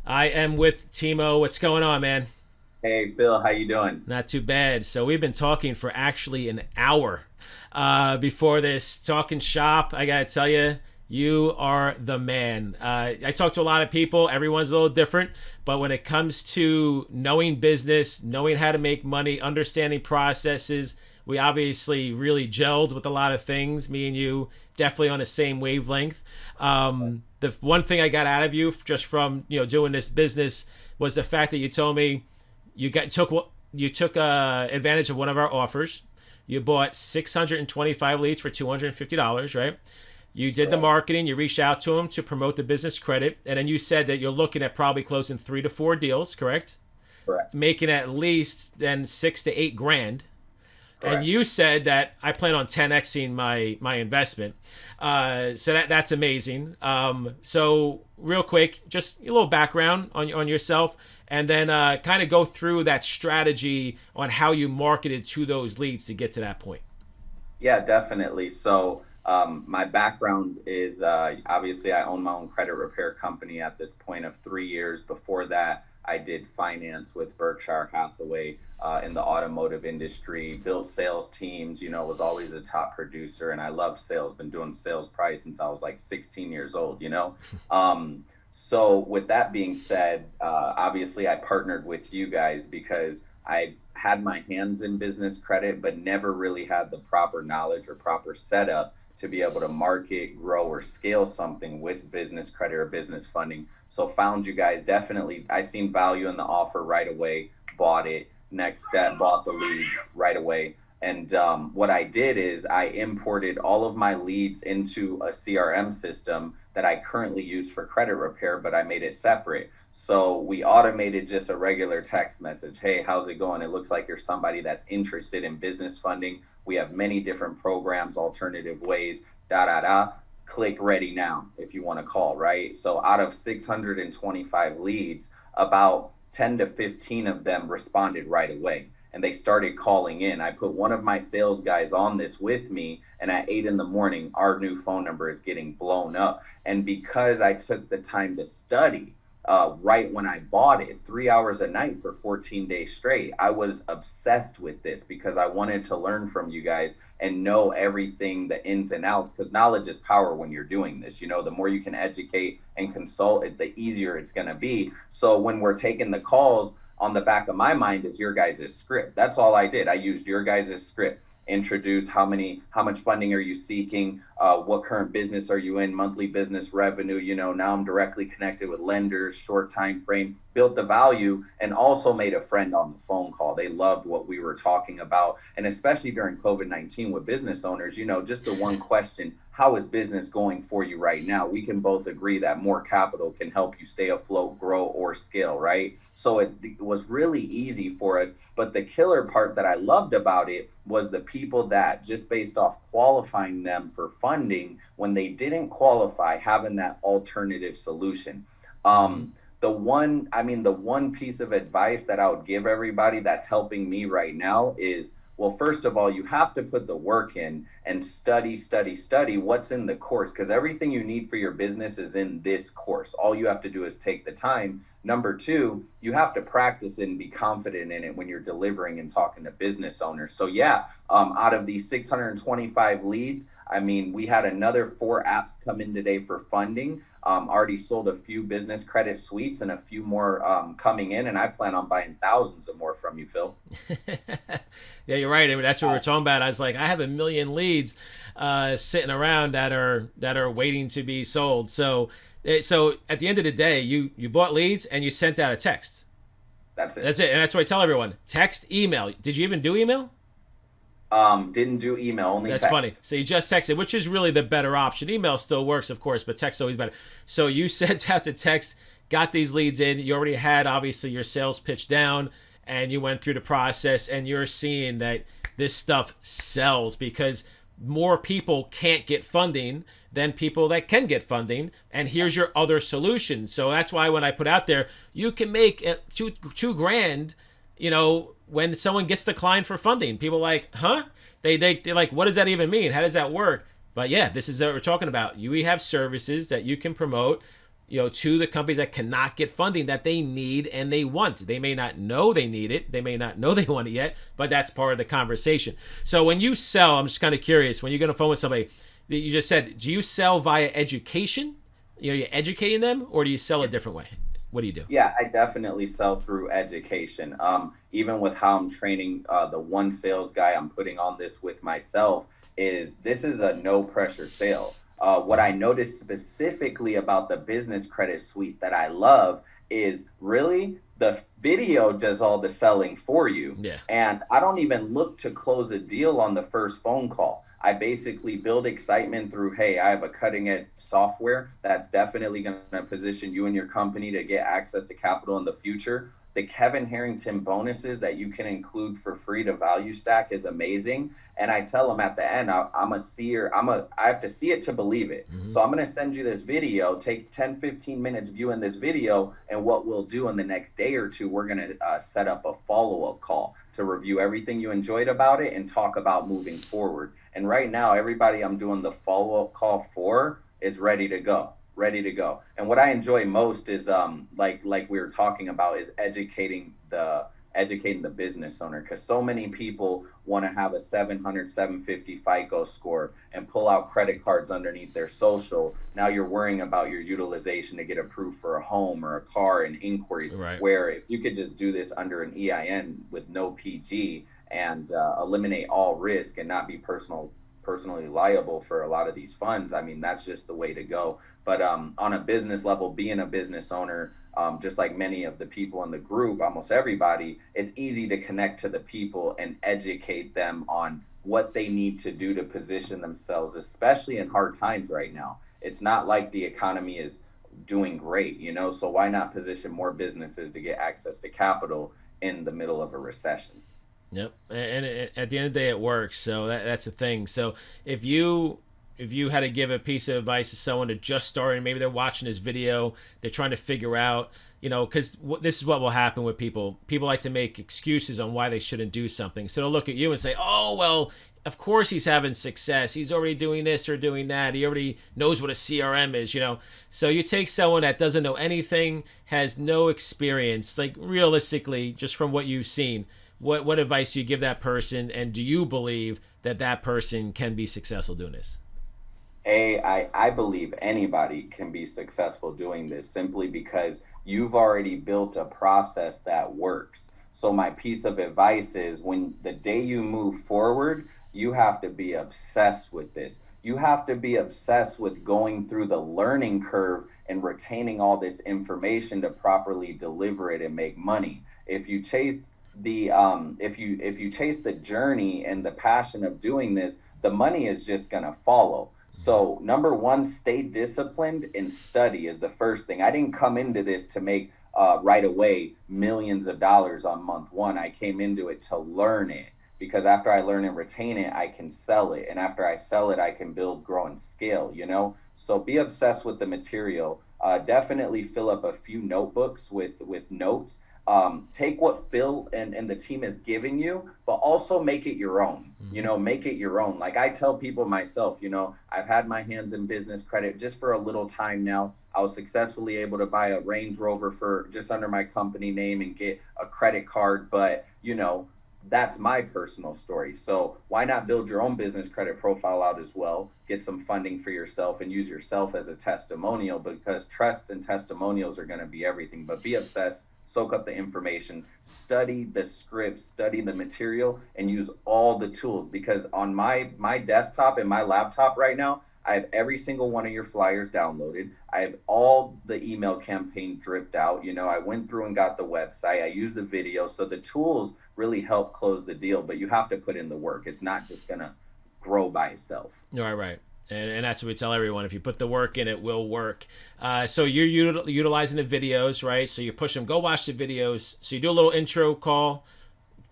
I am with Timo. What's going on, man? Hey Phil, how you doing? Not too bad. So we've been talking for actually an hour before this, talking shop. I gotta tell you, you are the man. I talk to a lot of people. Everyone's a little different, but when it comes to knowing business, knowing how to make money, understanding processes, we obviously really gelled with a lot of things. Me and you definitely on the same wavelength. The one thing I got out of you just from doing this business was the fact that you told me you took advantage of one of our offers. You bought 625 leads for $250, right? You did the Correct. marketing. You reached out to them to promote the business credit, and then you said that you're looking at probably closing 3 to 4 deals, correct? Correct. Making at least then 6 to 8 grand. And Correct. you said that I plan on 10xing my investment. So that's amazing. So real quick, just a little background on yourself, and then kind of go through that strategy on how you marketed to those leads to get to that point. Yeah, definitely. My background is obviously I own my own credit repair company at this point of 3 years. Before that, I did finance with Berkshire Hathaway in the automotive industry, built sales teams, was always a top producer. And I love sales, been doing sales probably since I was like 16 years old. So, with that being said, obviously I partnered with you guys because I had my hands in business credit, but never really had the proper knowledge or proper setup to be able to market, grow, or scale something with business credit or business funding. So found you guys definitely. I seen value in the offer right away, bought it. Next step, bought the leads right away. And what I did is I imported all of my leads into a CRM system that I currently use for credit repair, but I made it separate. So we automated just a regular text message. Hey, how's it going? It looks like you're somebody that's interested in business funding. We have many different programs, alternative ways, da da da. Click ready now if you want to call, right? So out of 625 leads, about 10 to 15 of them responded right away and they started calling in. I put one of my sales guys on this with me, and at 8 in the morning, our new phone number is getting blown up. And because I took the time to study, right when I bought it, 3 hours a night for 14 days straight. I was obsessed with this because I wanted to learn from you guys and know everything, the ins and outs, because knowledge is power when you're doing this. The more you can educate and consult it, the easier it's going to be. So when we're taking the calls, on the back of my mind is your guys' script. That's all I did. I used your guys' script. Introduce how much funding are you seeking, what current business are you in, monthly business revenue. Now I'm directly connected with lenders, short time frame, built the value, and also made a friend on the phone call. They loved what we were talking about, and especially during COVID-19 with business owners, just the one question: how is business going for you right now? We can both agree that more capital can help you stay afloat, grow, or scale, right? So it was really easy for us. But the killer part that I loved about it was the people that, just based off qualifying them for funding, when they didn't qualify, having that alternative solution. Mm-hmm. The one piece of advice that I would give everybody that's helping me right now is, well, first of all, you have to put the work in and study, study, study what's in the course, because everything you need for your business is in this course. All you have to do is take the time. Number two, you have to practice it and be confident in it when you're delivering and talking to business owners. So yeah, out of these 625 leads, we had another 4 apps come in today for funding. Already sold a few business credit suites and a few more coming in, and I plan on buying thousands of more from you, Phil. Yeah, you're right. That's what we're talking about. I was like, I have a million leads sitting around that are waiting to be sold. So at the end of the day, you bought leads and you sent out a text. That's it. That's it, and that's what I tell everyone: text, email. Did you even do email? Didn't do email, only That's funny. text. So you just texted, which is really the better option. Email still works, of course, but text is always better. So you sent out the text, got these leads in. You already had obviously your sales pitch down, and you went through the process, and you're seeing that this stuff sells because more people can't get funding than people that can get funding. And here's your other solution. So that's why when I put out there, you can make two grand, when someone gets declined for funding. People are like, huh? They're like, what does that even mean? How does that work? But yeah, this is what we're talking about. We have services that you can promote. to the companies that cannot get funding that they need and they want. They may not know they need it. They may not know they want it yet, but that's part of the conversation. So when you sell, I'm just kind of curious, when you're going to phone with somebody, you just said, do you sell via education? You're educating them, or do you sell a different way? What do you do? Yeah, I definitely sell through education. Even with how I'm training the one sales guy I'm putting on this with myself, this is a no pressure sale. What I noticed specifically about the business credit suite that I love is really the video does all the selling for you. Yeah. And I don't even look to close a deal on the first phone call. I basically build excitement through, hey, I have a cutting edge software that's definitely going to position you and your company to get access to capital in the future. The Kevin Harrington bonuses that you can include for free to value stack is amazing. And I tell them at the end, I'm a seer. I have to see it to believe it. Mm-hmm. So I'm going to send you this video, take 10, 15 minutes viewing this video. And what we'll do in the next day or two, we're going to set up a follow-up call to review everything you enjoyed about it and talk about moving forward. And right now, everybody I'm doing the follow-up call for is ready to go. And what I enjoy most is like we were talking about, is educating the business owner, because so many people want to have a 700, 750 FICO score and pull out credit cards underneath their social. Now you're worrying about your utilization to get approved for a home or a car and inquiries, right? Where if you could just do this under an EIN with no PG and eliminate all risk and not be personally liable for a lot of these funds, I mean, that's just the way to go. But on a business level, being a business owner, just like many of the people in the group, almost everybody, it's easy to connect to the people and educate them on what they need to do to position themselves, especially in hard times right now. It's not like the economy is doing great, so why not position more businesses to get access to capital in the middle of a recession? Yep. And at the end of the day, it works. So that's the thing. So if you had to give a piece of advice to someone that just started, maybe they're watching this video, they're trying to figure out, because this is what will happen with people. People like to make excuses on why they shouldn't do something. So they'll look at you and say, oh, well, of course he's having success. He's already doing this or doing that. He already knows what a CRM is, So you take someone that doesn't know anything, has no experience, like realistically, just from what you've seen, what advice do you give that person, and do you believe that person can be successful doing this? I believe anybody can be successful doing this, simply because you've already built a process that works. So my piece of advice is, when the day you move forward, you have to be obsessed with this. You have to be obsessed with going through the learning curve and retaining all this information to properly deliver it and make money. If you chase if you chase the journey and the passion of doing this, the money is just going to follow. So number one, stay disciplined and study is the first thing. I didn't come into this to make right away millions of dollars on month one. I came into it to learn it, because after I learn and retain it, I can sell it. And after I sell it, I can build, grow, and scale, So be obsessed with the material. Definitely fill up a few notebooks with notes. Take what Phil and the team is giving you, but also make it your own. Make it your own. Like I tell people myself, I've had my hands in business credit just for a little time now. I was successfully able to buy a Range Rover for just under my company name and get a credit card, but that's my personal story. So why not build your own business credit profile out as well, get some funding for yourself, and use yourself as a testimonial, because trust and testimonials are going to be everything. But be obsessed, soak up the information, study the script, study the material, and use all the tools. Because on my desktop and my laptop right now, I have every single one of your flyers downloaded. I have all the email campaign dripped out. I went through and got the website. I used the video. So the tools really help close the deal, but you have to put in the work. It's not just going to grow by itself. Right. And that's what we tell everyone. If you put the work in, it will work. So you're utilizing the videos, right? So you push them, go watch the videos. So you do a little intro call,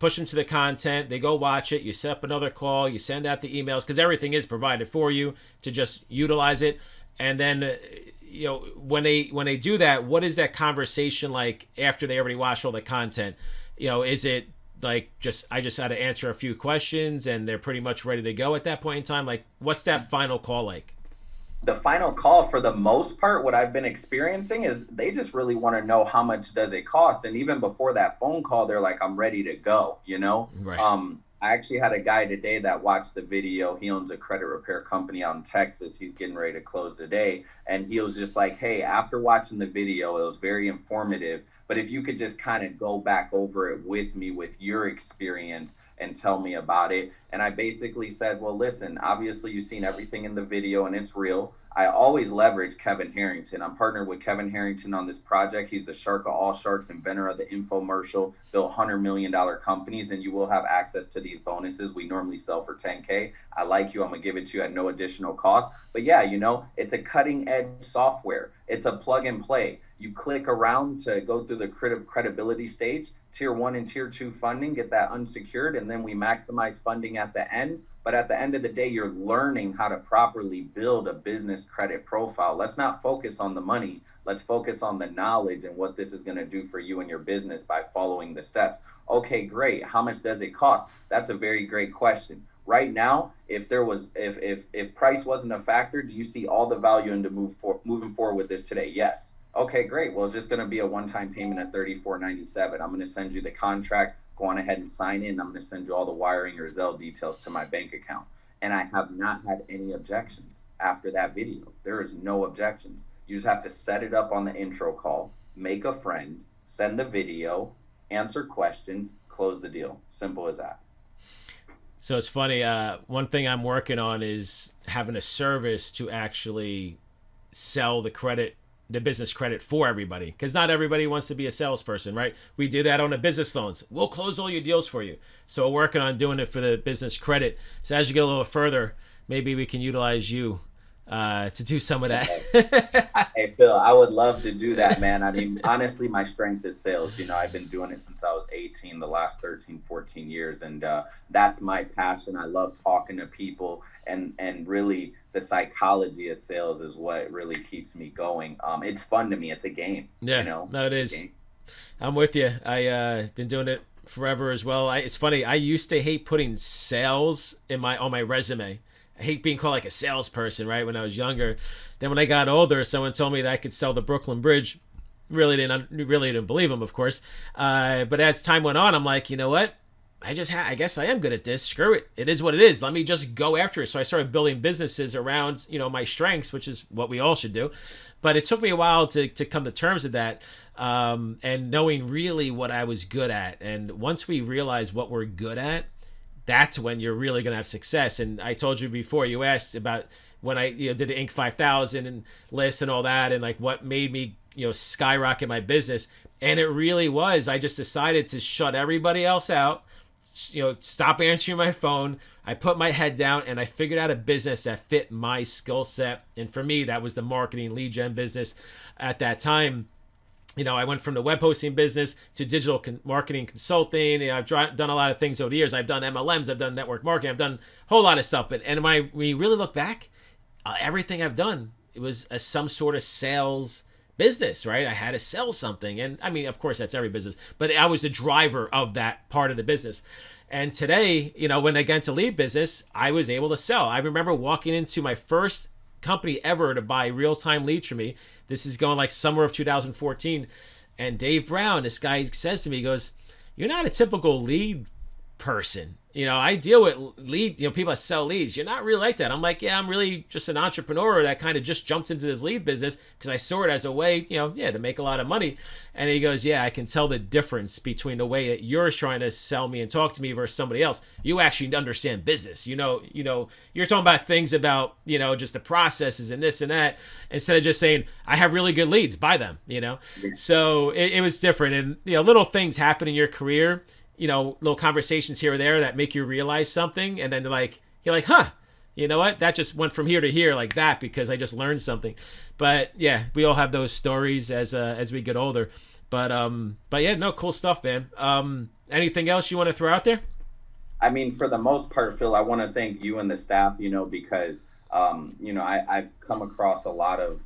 push them to the content. They go watch it. You set up another call. You send out the emails, because everything is provided for you to just utilize it. And then, when they do that, what is that conversation like after they already watched all the content? Is it like I just had to answer a few questions and they're pretty much ready to go at that point in time? Like, what's that final call like? The final call, for the most part, what I've been experiencing is they just really want to know how much does it cost. And even before that phone call, they're like, I'm ready to go, you know? Right. I actually had a guy today that watched the video. He owns a credit repair company out in Texas. He's getting ready to close today. And he was just like, hey, after watching the video, it was very informative. But if you could just kind of go back over it with me with your experience and tell me about it. And I basically said, well, listen, obviously you've seen everything in the video and it's real. I always leverage Kevin Harrington. I'm partnered with Kevin Harrington on this project. He's the shark of all sharks, inventor of the infomercial, built $100 million companies, and you will have access to these bonuses. We normally sell for 10K. I like you. I'm going to give it to you at no additional cost. But yeah, you know, it's a cutting edge software. It's a plug and play. You click around to go through the credibility stage, tier 1 and tier 2 funding, get that unsecured, and then we maximize funding at the end. But at the end of the day, you're learning how to properly build a business credit profile. Let's not focus on the money. Let's focus on the knowledge and what this is going to do for you and your business by following the steps. Okay, great. How much does it cost? That's a very great question. Right now, if price wasn't a factor, do you see all the value into moving forward with this today? Yes. Okay, great. Well, it's just going to be a one-time payment at $34.97. I'm going to send you the contract. Go on ahead and sign in. I'm going to send you all the wiring or Zelle details to my bank account. And I have not had any objections after that video. There is no objections. You just have to set it up on the intro call, make a friend, send the video, answer questions, close the deal. Simple as that. So it's funny. One thing I'm working on is having a service to actually sell the business credit for everybody, because not everybody wants to be a salesperson, right? We do that on the business loans. We'll close all your deals for you. So we're working on doing it for the business credit. So as you get a little further, maybe we can utilize you to do some of that. Hey, Phil, I would love to do that, man. I mean, honestly, my strength is sales. You know, I've been doing it since I was 18, the last 13, 14 years. And that's my passion. I love talking to people, and really the psychology of sales is what really keeps me going. It's fun to me. It's a game. Yeah, you know? No, it is. I'm with you. I been doing it forever as well. It's funny. I used to hate putting sales on my resume. I hate being called like a salesperson, right? When I was younger. Then when I got older, someone told me that I could sell the Brooklyn Bridge. Really didn't believe them, of course. But as time went on, I'm like, you know what? I guess I am good at this. Screw it. It is what it is. Let me just go after it. So I started building businesses around, my strengths, which is what we all should do. But it took me a while to come to terms with that, and knowing really what I was good at. And once we realize what we're good at, that's when you're really going to have success. And I told you before, you asked about when I did the Inc. 5000 and list and all that, and like what made me skyrocket my business. And it really was, I just decided to shut everybody else out, stop answering my phone. I put my head down and I figured out a business that fit my skill set. And for me, that was the marketing lead gen business at that time. I went from the web hosting business to digital marketing consulting. I've done a lot of things over the years. I've done MLMs, I've done network marketing, I've done a whole lot of stuff. And when we really look back, everything I've done, it was some sort of sales business, right? I had to sell something. And I mean, of course, that's every business, but I was the driver of that part of the business. And today, when I got into lead business, I was able to sell. I remember walking into my first company ever to buy real-time leads for me. This is going like summer of 2014. And Dave Brown, this guy says to me, he goes, "You're not a typical lead person. I deal with people that sell leads. You're not really like that." I'm like, yeah, I'm really just an entrepreneur that kind of just jumped into this lead business because I saw it as a way, to make a lot of money. And he goes, "Yeah, I can tell the difference between the way that you're trying to sell me and talk to me versus somebody else. You actually understand business. You're talking about things about, just the processes and this and that, instead of just saying, I have really good leads, buy them, So it was different. And, little things happen in your career, little conversations here or there that make you realize something. And then you're like, huh, you know what? That just went from here to here like that because I just learned something. But yeah, we all have those stories as we get older. But yeah, no, cool stuff, man. Anything else you want to throw out there? I mean, for the most part, Phil, I want to thank you and the staff, because, I've come across a lot of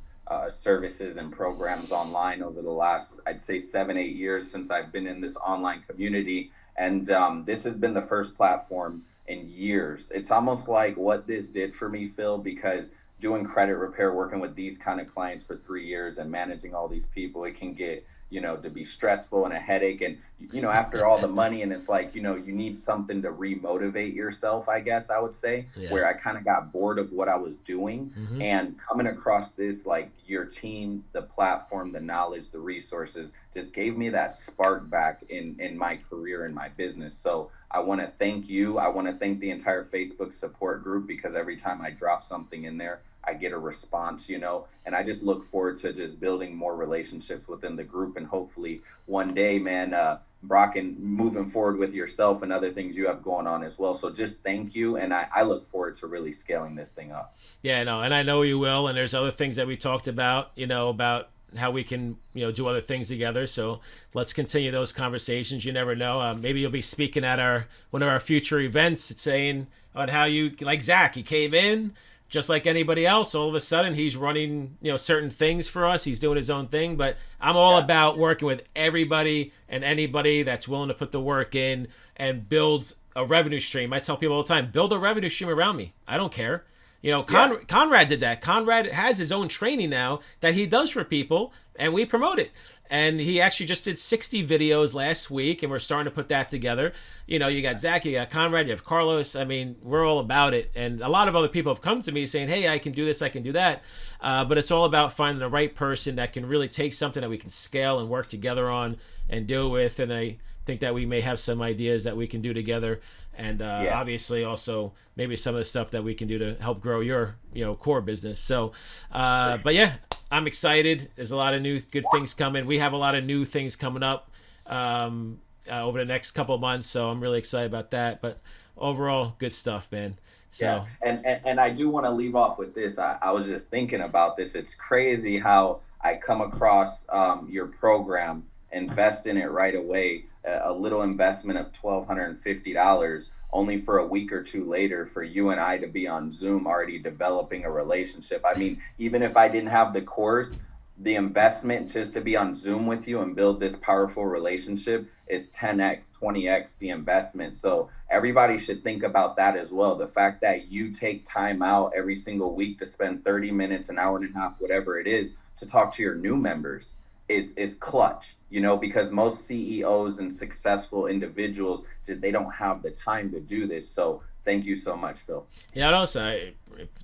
services and programs online over the last, I'd say 7-8 years since I've been in this online community. And this has been the first platform in years. It's almost like what this did for me, Phil, because doing credit repair, working with these kind of clients for 3 years and managing all these people, it can get, to be stressful and a headache. And, after all the money, and it's like, you need something to remotivate yourself, I guess I would say, where I kind of got bored of what I was doing. And coming across this, like your team, the platform, the knowledge, the resources just gave me that spark back in my career and my business. So I want to thank you. I want to thank the entire Facebook support group, because every time I drop something in there, I get a response, and I just look forward to just building more relationships within the group. And hopefully one day, man, Brock, and moving forward with yourself and other things you have going on as well. So just thank you. And I look forward to really scaling this thing up. Yeah, no, and I know you will. And there's other things that we talked about, about how we can, do other things together. So let's continue those conversations. You never know. Maybe you'll be speaking at one of our future events, saying on how you, like Zach, he came in just like anybody else. All of a sudden he's running, certain things for us. He's doing his own thing, but I'm all about working with everybody and anybody that's willing to put the work in and build a revenue stream. I tell people all the time, build a revenue stream around me. I don't care. Conrad did that. Conrad has his own training now that he does for people, and we promote it. And he actually just did 60 videos last week, and we're starting to put that together. You got Zach, you got Conrad, you have Carlos. I mean, we're all about it. And a lot of other people have come to me saying, hey, I can do this, I can do that. But it's all about finding the right person that can really take something that we can scale and work together on and do it with. And I think that we may have some ideas that we can do together. And obviously also maybe some of the stuff that we can do to help grow your, core business. So, but yeah, I'm excited. There's a lot of new good things coming. We have a lot of new things coming up over the next couple of months. So I'm really excited about that. But overall, good stuff, man. So and I do want to leave off with this. I was just thinking about this. It's crazy how I come across your program, invest in it right away. A little investment of $1,250, only for a week or two later for you and I to be on Zoom already developing a relationship. I mean, even if I didn't have the course, the investment just to be on Zoom with you and build this powerful relationship is 10x, 20x the investment. So everybody should think about that as well. The fact that you take time out every single week to spend 30 minutes, an hour and a half, whatever it is, to talk to your new members is clutch, because most CEOs and successful individuals, they don't have the time to do this. So thank you so much, Phil. Yeah, and also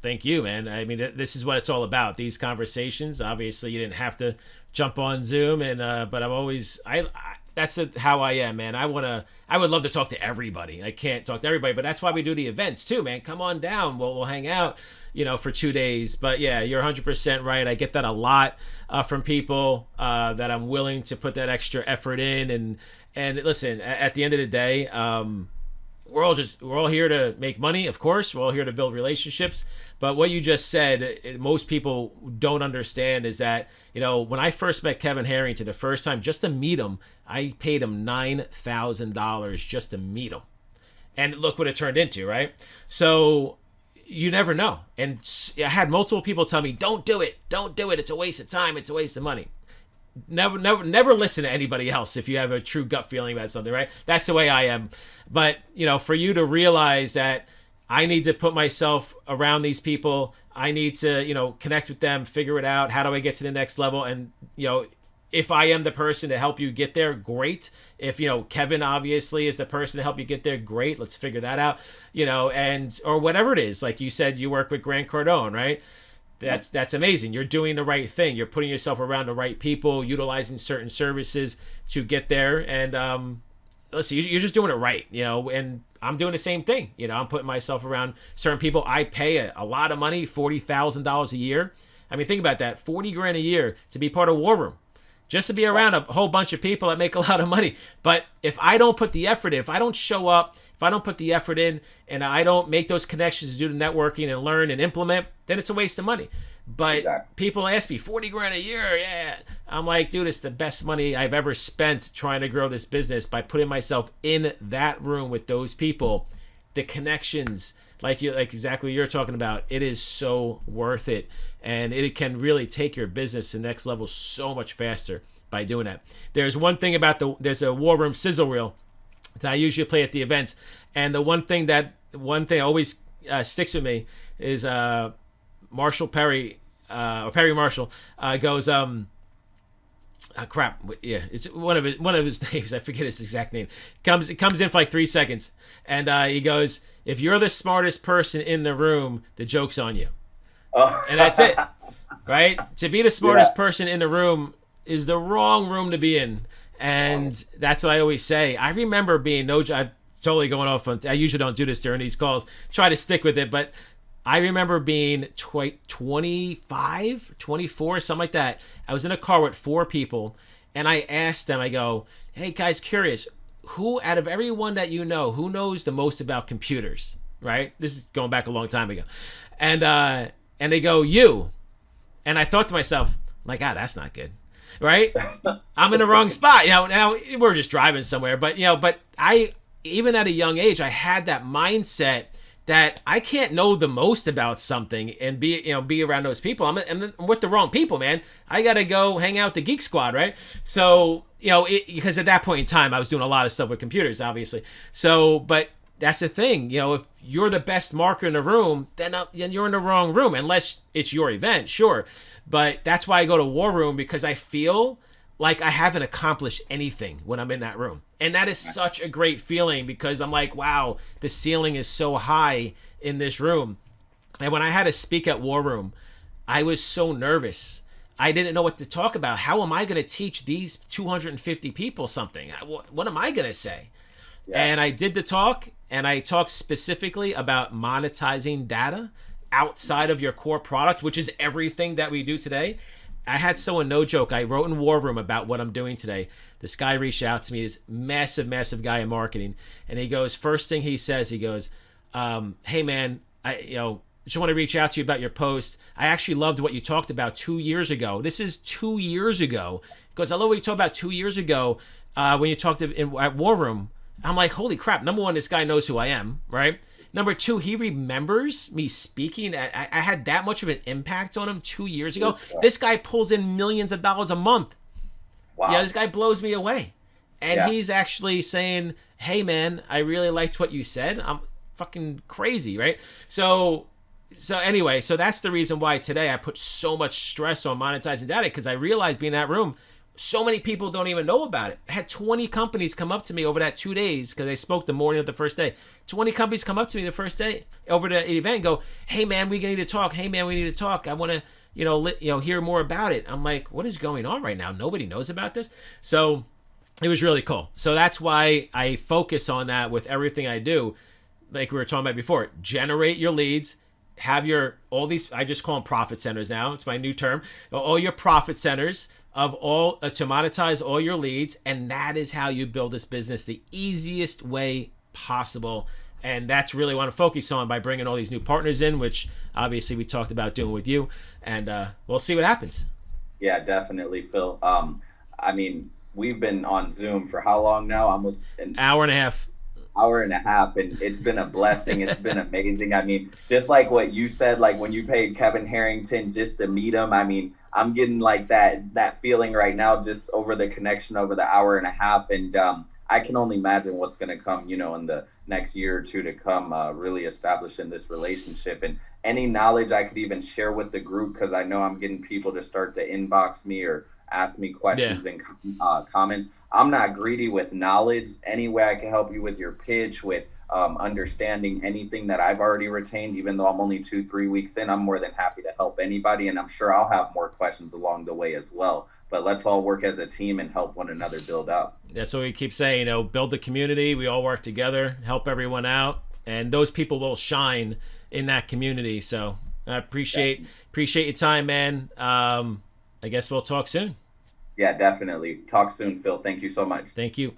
thank you, man. I mean, this is what it's all about. These conversations. Obviously, you didn't have to jump on Zoom, and but I'm always that's how I am, man. I would love to talk to everybody. I can't talk to everybody, but that's why we do the events too, man. Come on down. We'll hang out, for 2 days. But yeah, you're 100% right. I get that a lot from people that I'm willing to put that extra effort in. And listen, at the end of the day, we're all here to make money, of course. We're all here to build relationships. But what you just said, most people don't understand is that, when I first met Kevin Harrington the first time, just to meet him, I paid him $9,000 just to meet him. And look what it turned into, right? So you never know. And I had multiple people tell me, don't do it. Don't do it. It's a waste of time. It's a waste of money. Never listen to anybody else if you have a true gut feeling about something, right? That's the way I am. But, for you to realize that I need to put myself around these people, I need to, connect with them, figure it out. How do I get to the next level? And, if I am the person to help you get there, great. If, Kevin obviously is the person to help you get there, great. Let's figure that out, or whatever it is. Like you said, you work with Grant Cardone, right? That's amazing. You're doing the right thing. You're putting yourself around the right people, utilizing certain services to get there. And listen, you're just doing it right, and I'm doing the same thing. I'm putting myself around certain people. I pay a lot of money, $40,000 a year. I mean, think about that, $40,000 a year to be part of War Room. Just to be around a whole bunch of people that make a lot of money. But if I don't put the effort in, if I don't show up, if I don't put the effort in, and I don't make those connections to do the networking and learn and implement, then it's a waste of money. But people ask me, $40,000 a year, yeah. I'm like, dude, it's the best money I've ever spent trying to grow this business by putting myself in that room with those people. The connections, like exactly what you're talking about, it is so worth it. And it can really take your business to the next level so much faster by doing that. There's one thing about there's a War Room sizzle reel that I usually play at the events. And the one thing always sticks with me is Marshall Perry, or Perry Marshall, goes, crap, yeah, it's one of his names. I forget his exact name. It comes in for like 3 seconds, and he goes, "If you're the smartest person in the room, the joke's on you." Oh. And that's it, right? To be the smartest person in the room is the wrong room to be in, and that's what I always say. I remember being I'm totally going off on. I usually don't do this during these calls. Try to stick with it, but I remember being 25, 24, something like that. I was in a car with 4 people, and I asked them, I go, "Hey guys, curious, who out of everyone that you know, who knows the most about computers?" Right? This is going back a long time ago. And they go, "You." And I thought to myself, like, that's not good. Right? I'm in the wrong spot. Now we're just driving somewhere, but I, even at a young age, I had that mindset that I can't know the most about something and be around those people. I'm with the wrong people, man. I gotta go hang out with the Geek Squad, right? So because at that point in time, I was doing a lot of stuff with computers, obviously. So, but that's the thing, if you're the best marketer in the room, then you're in the wrong room, unless it's your event, sure. But that's why I go to War Room, because I feel like I haven't accomplished anything when I'm in that room. And that is such a great feeling, because I'm like, wow, the ceiling is so high in this room. And when I had to speak at War Room, I was so nervous. I didn't know what to talk about. How am I going to teach these 250 people something? What am I going to say? Yeah. And I did the talk, and I talked specifically about monetizing data outside of your core product, which is everything that we do today. I had someone, no joke, I wrote in War Room about what I'm doing today. This guy reached out to me, this massive guy in marketing, and he goes, first thing he says, he goes, "Hey man, I just want to reach out to you about your post. I actually loved what you talked about 2 years ago." This is 2 years ago. He goes, "I love what you talked about 2 years ago when you talked at War Room." I'm like, holy crap. Number one, this guy knows who I am, right? Number two, he remembers me speaking. I had that much of an impact on him 2 years ago. This guy pulls in millions of dollars a month. Wow. Yeah, this guy blows me away. And he's actually saying, "Hey, man, I really liked what you said." I'm fucking crazy, right? So anyway, so that's the reason why today I put so much stress on monetizing data, because I realized being in that room, so many people don't even know about it. I had 20 companies come up to me over that 2 days, because I spoke the morning of the first day. 20 companies come up to me the first day over the event and go, "Hey man, we need to talk. Hey man, we need to talk. I want to, hear more about it." I'm like, what is going on right now? Nobody knows about this. So it was really cool. So that's why I focus on that with everything I do. Like we were talking about before, generate your leads, have all these, I just call them profit centers now. It's my new term. All your profit centers of all to monetize all your leads, and that is how you build this business the easiest way possible. And that's really what I focus on by bringing all these new partners in, which obviously we talked about doing with you, and we'll see what happens. Yeah, definitely, Phil. I mean, we've been on Zoom for how long now? Almost an hour and a half. And it's been a blessing. It's been amazing. I mean, just like what you said, like when you paid Kevin Harrington just to meet him, I mean, I'm getting like that feeling right now just over the connection over the hour and a half. And I can only imagine what's going to come, in the next year or two to come, really establishing this relationship. And any knowledge I could even share with the group, because I know I'm getting people to start to inbox me or ask me questions and comments. I'm not greedy with knowledge. Any way I can help you with your pitch, with understanding anything that I've already retained, even though I'm only 2-3 weeks in, I'm more than happy to help anybody. And I'm sure I'll have more questions along the way as well. But let's all work as a team and help one another build up. That's what we keep saying, build the community. We all work together, help everyone out. And those people will shine in that community. So I appreciate your time, man. I guess we'll talk soon. Yeah, definitely. Talk soon, Phil. Thank you so much. Thank you.